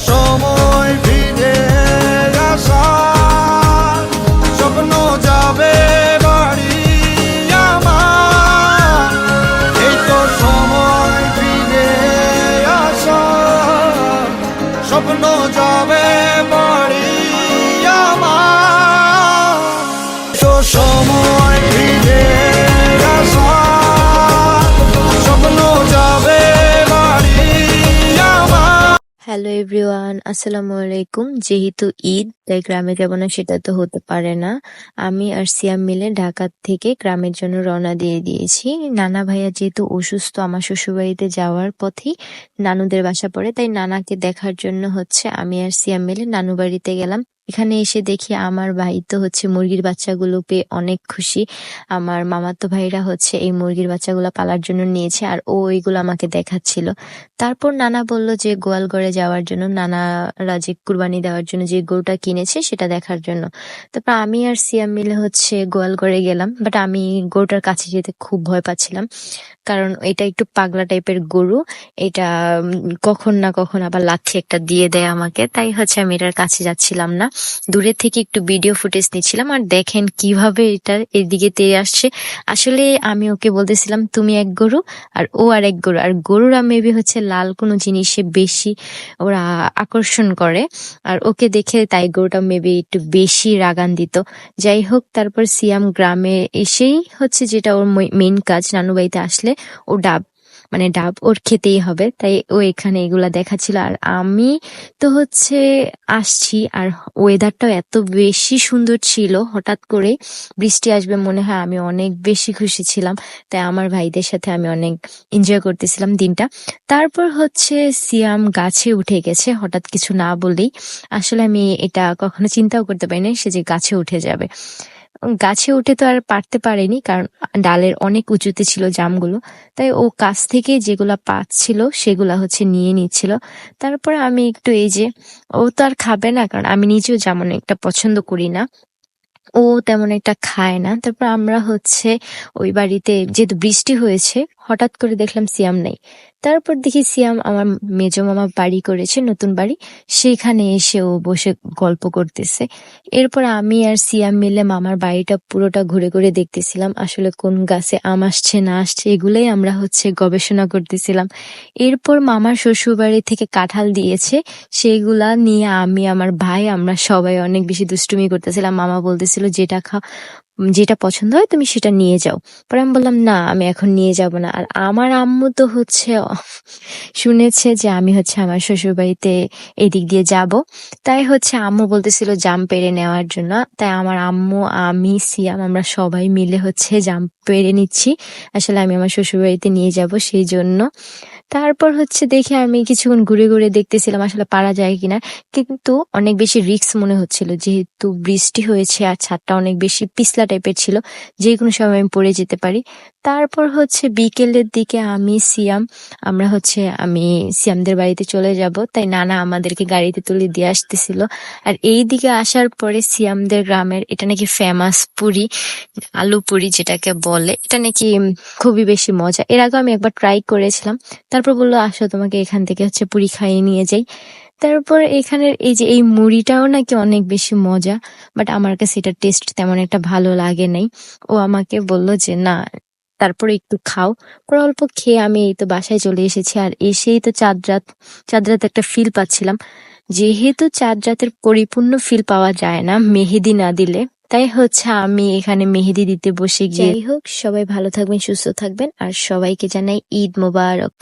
সময় ফিরে আসার স্বপ্ন যাবে বাড়ি আমার, এই তো সময় ফিরে আসার স্বপ্ন যাবে বাড়ি আমার, তো সময় ফিরে আসার স্বপ্ন যাবে বাড়ি আমার। হ্যালো এভরিওয়ান, আসসালামু আলাইকুম। যেহেতু ঈদ, তাই গ্রামে যাব না সেটা তো হতে পারে না। আমি আর সিয়াম মিলে ঢাকা থেকে গ্রামের জন্য রওনা দিয়ে দিয়েছি। নানা ভাইয়া যেহেতু অসুস্থ, আমার শ্বশুরবাড়িতে যাওয়ার পথেই নানুদের বাসা পড়ে, তাই নানাকে দেখার জন্য আমি আর সিয়াম মিলে নানু বাড়িতে গেলাম। এখানে এসে দেখি আমার ভাই তো মুরগির বাচ্চাগুলো পেয়ে অনেক খুশি। আমার মামাতো ভাইরা এই মুরগির বাচ্চাগুলো পালার জন্য নিয়েছে, আর ও এগুলো আমাকে দেখাচ্ছিল। তারপর নানা বলল যে গোয়ালঘরে যাওয়ার জন্য, নানারা যে কুরবানি দেওয়ার জন্য যে গরুটা কিনেছে সেটা দেখার জন্য। তারপর আমি আর সিয়াম মিলে গোয়ালঘরে গেলাম, বাট আমি গরুটার কাছে যেতে খুব ভয় পাচ্ছিলাম, কারণ এটা একটু পাগলা টাইপের গরু। এটা কখন না কখন আবার লাথি একটা দিয়ে দেয় আমাকে, তাই আমি এটার কাছে যাচ্ছিলাম না। দূরে থেকে একটু ভিডিও ফুটেজ নিচ্ছিলাম, আর দেখেন কিভাবে এটা এদিকে তেড়ে আসছে। আসলে আমি ওকে বলতেছিলাম তুমি এক গরু আর ও আর এক গরু, আর গরুরা মেবি লাল কোনো জিনিসে বেশি ওরা আকর্ষণ করে, আর ওকে দেখে তাই গরুটা মেবি একটু বেশি রাগান্বিত। যাই হোক, তারপর সিয়াম গ্রামে এসেই যেটা ওর মেইন কাজ, নানু বাড়িতে আসলে ও ডাব ডাব ওর খেতেই হবে, তাই ও এখানে এগুলা দেখাচ্ছিল। আর আমি তো আসছি, আর ওয়েদারটাও এত বেশি সুন্দর ছিল, হঠাৎ করে বৃষ্টি আসবে মনে হয়, আমি অনেক বেশি খুশি ছিলাম। তাই আমার ভাইদের সাথে আমি অনেক এনজয় করতেছিলাম দিনটা। তারপর সিয়াম গাছে উঠে গেছে হঠাৎ কিছু না বলেই। আসলে আমি এটা কখনো চিন্তাও করতে পারিনি সে যে গাছে উঠে যাবে। গাছে উঠে তো আর পারতে পারেনি, কারণ ডালের অনেক উঁচুতে ছিল জামগুলো, তাই ও কাছ থেকে যেগুলা পাচ্ছিল সেগুলা নিয়ে নিচ্ছিল। তারপরে আমি একটু ও তো আর খাবে না, কারণ আমি নিজেও যেমন একটা পছন্দ করি না, ও তেমন একটা খায় না। তারপর আমরা ওই বাড়িতে যেহেতু বৃষ্টি হয়েছে, হঠাৎ করে দেখলাম সিয়াম নেই। তারপর দেখি সিয়াম আমার মেজো মামা বাড়ি করেছে, নতুন বাড়ি, সেখানে এসে ও বসে গল্প করতেছে। এরপর আমি আর সিয়াম মিলে মামার বাড়িটা পুরোটা ঘুরে ঘুরে দেখতেছিলাম, আসলে কোন গাছে আম আসছে না আসছে এগুলাই আমরা গবেষণা করতেছিলাম। এরপর মামার শ্বশুর বাড়ি থেকে কাঁঠাল দিয়েছে, সেগুলা নিয়ে আমি আমার ভাই আমরা সবাই অনেক বেশি দুষ্টুমি করতেছিলাম। মামা বলতেছিল যেটা পছন্দ হয় তুমি সেটা নিয়ে যাও। পরে আমি বললাম না, আমি এখন নিয়ে যাব না। আর আমার আম্মু তো শুনেছে যে আমি আমার শ্বশুর বাড়িতে এদিক দিয়ে যাব, তাই আম্মু বলতেছিল জাম পেড়ে নেওয়ার জন্য। তাই আমার আম্মু, আমি, সিয়াম আমরা সবাই মিলে জাম পেড়ে নিচ্ছি, আসলে আমি আমার শ্বশুর বাড়িতে নিয়ে যাব সেই জন্য। তারপর দেখে আমি কিছুক্ষণ ঘুরে ঘুরে দেখতেছিলাম আসলে পারা যায় কিনা, কিন্তু অনেক বেশি রিস্ক মনে হচ্ছিল, যেহেতু বৃষ্টি হয়েছে আর ছাদটা অনেক বেশি পিছলা টাইপের ছিল, যে কোনো সময় আমি পড়ে যেতে পারি। তারপর বিকেলের দিকে আমরা আমি সিয়ামদের বাড়িতে চলে যাব, তাই নানা আমাদেরকে গাড়িতে তুলে দিয়ে আসতেছিল। আর এই দিকে আসার পরে সিয়ামদের গ্রামের এটা নাকি ফেমাস পুরি, আলু পুরি যেটাকে বলে, এটা নাকি খুবই বেশি মজা। এর আগে আমি একবার ট্রাই করেছিলাম, তারপর বললো আসো তোমাকে এখান থেকে পুরি খাইয়ে নিয়ে যাই। তারপর এখানের এই মুড়িটাও নাকি অনেক বেশি মজা, বাট আমার কাছে এটা টেস্ট তেমন একটা ভালো লাগে নাই। ও আমাকে বলল যে না, তারপরে একটু খাও। পরে অল্প খেয়ে আমি এই তো বাসায় চলে এসেছি। আর এসেই তো চাঁদ রাত একটা ফিল পাচ্ছিলাম, যেহেতু চাঁদ রাতের পরিপূর্ণ ফিল পাওয়া যায় না মেহেদি না দিলে, তাই আমি এখানে মেহেদি দিতে বসে গিয়ে। যাই হোক, সবাই ভালো থাকবেন, সুস্থ থাকবেন, আর সবাইকে জানাই ঈদ মোবারক।